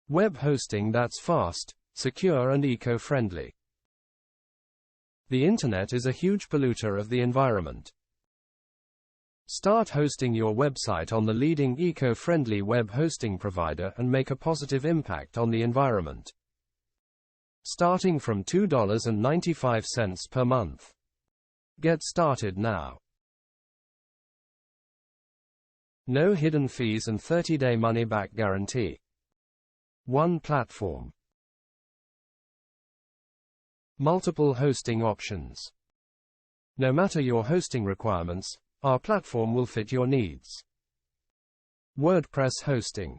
Web hosting that's fast, secure and eco-friendly. The internet is a huge polluter of the environment. Start hosting your website on the leading eco-friendly web hosting provider and make a positive impact on the environment. Starting from $2.95 per month. Get started now. No hidden fees and 30-day money-back guarantee. One platform. Multiple hosting options. No matter your hosting requirements, our platform will fit your needs. WordPress hosting.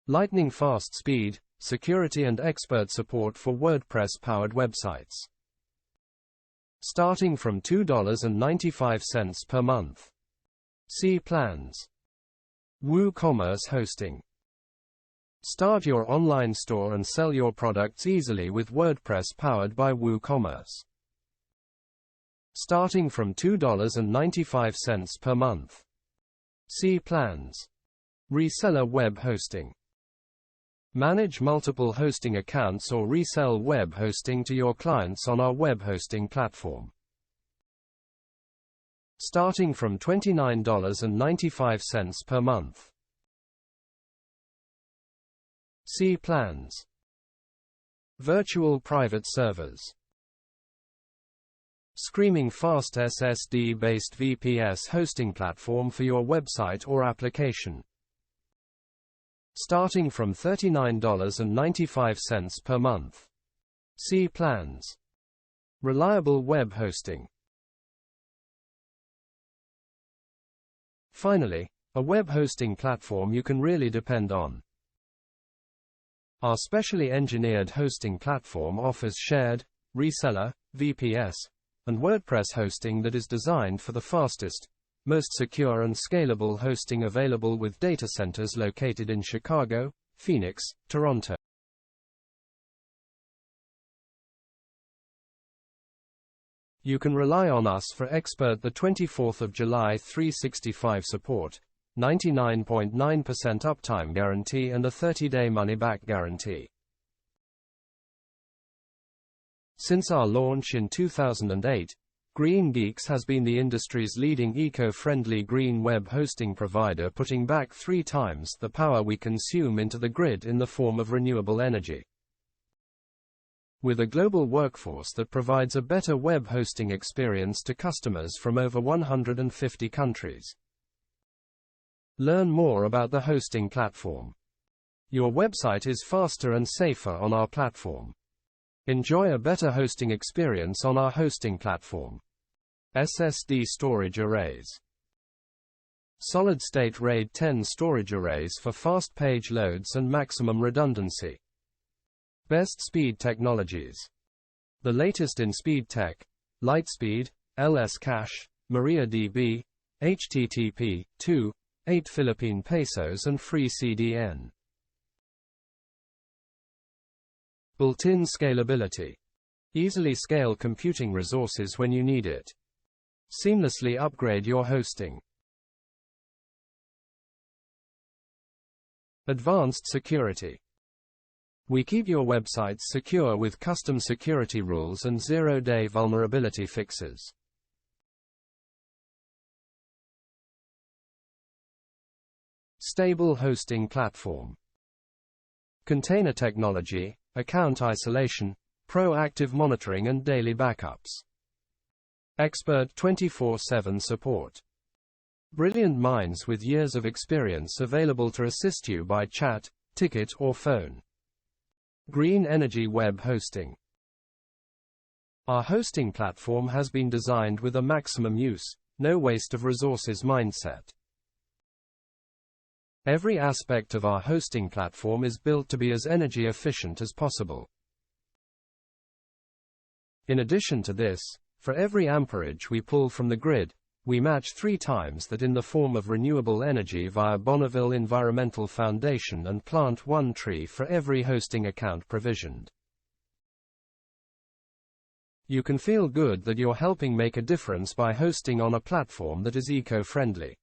Lightning fast speed, security and expert support for WordPress-powered websites. Starting from $2.95 per month. See plans. WooCommerce hosting. Start your online store and sell your products easily with WordPress powered by WooCommerce. Starting from $2.95 per month. See plans. Reseller web hosting. Manage multiple hosting accounts or resell web hosting to your clients on our web hosting platform. Starting from $29.95 per month. See plans. Virtual private servers. Screaming fast SSD-based VPS hosting platform for your website or application. Starting from $39.95 per month. See plans. Reliable web hosting. Finally, a web hosting platform you can really depend on. Our specially engineered hosting platform offers shared, reseller, VPS, and WordPress hosting that is designed for the fastest, most secure and scalable hosting available with data centers located in Chicago, Phoenix, Toronto. You can rely on us for expert the 24th of July 365 support, 99.9% uptime guarantee and a 30-day money-back guarantee. Since our launch in 2008, Greengeeks has been the industry's leading eco-friendly green web hosting provider, putting back 3 times the power we consume into the grid in the form of renewable energy. With a global workforce that provides a better web hosting experience to customers from over 150 countries. Learn more about the hosting platform. Your website is faster and safer on our platform. Enjoy a better hosting experience on our hosting platform. SSD storage arrays. Solid-state RAID 10 storage arrays for fast page loads and maximum redundancy. Best speed technologies. The latest in speed tech: Lightspeed, LS Cache, MariaDB, HTTP, 8 Philippine pesos and free CDN. Built-in scalability. Easily scale computing resources when you need it. Seamlessly upgrade your hosting. Advanced security. We keep your websites secure with custom security rules and zero-day vulnerability fixes. Stable hosting platform. Container technology, account isolation, proactive monitoring and daily backups. Expert 24/7 support. Brilliant minds with years of experience available to assist you by chat, ticket or phone. Green energy web hosting. Our hosting platform has been designed with a maximum use, no waste of resources mindset. Every aspect of our hosting platform is built to be as energy efficient as possible. In addition to this, for every amperage we pull from the grid, we match 3 times that in the form of renewable energy via Bonneville Environmental Foundation and plant 1 tree for every hosting account provisioned. You can feel good that you're helping make a difference by hosting on a platform that is eco-friendly.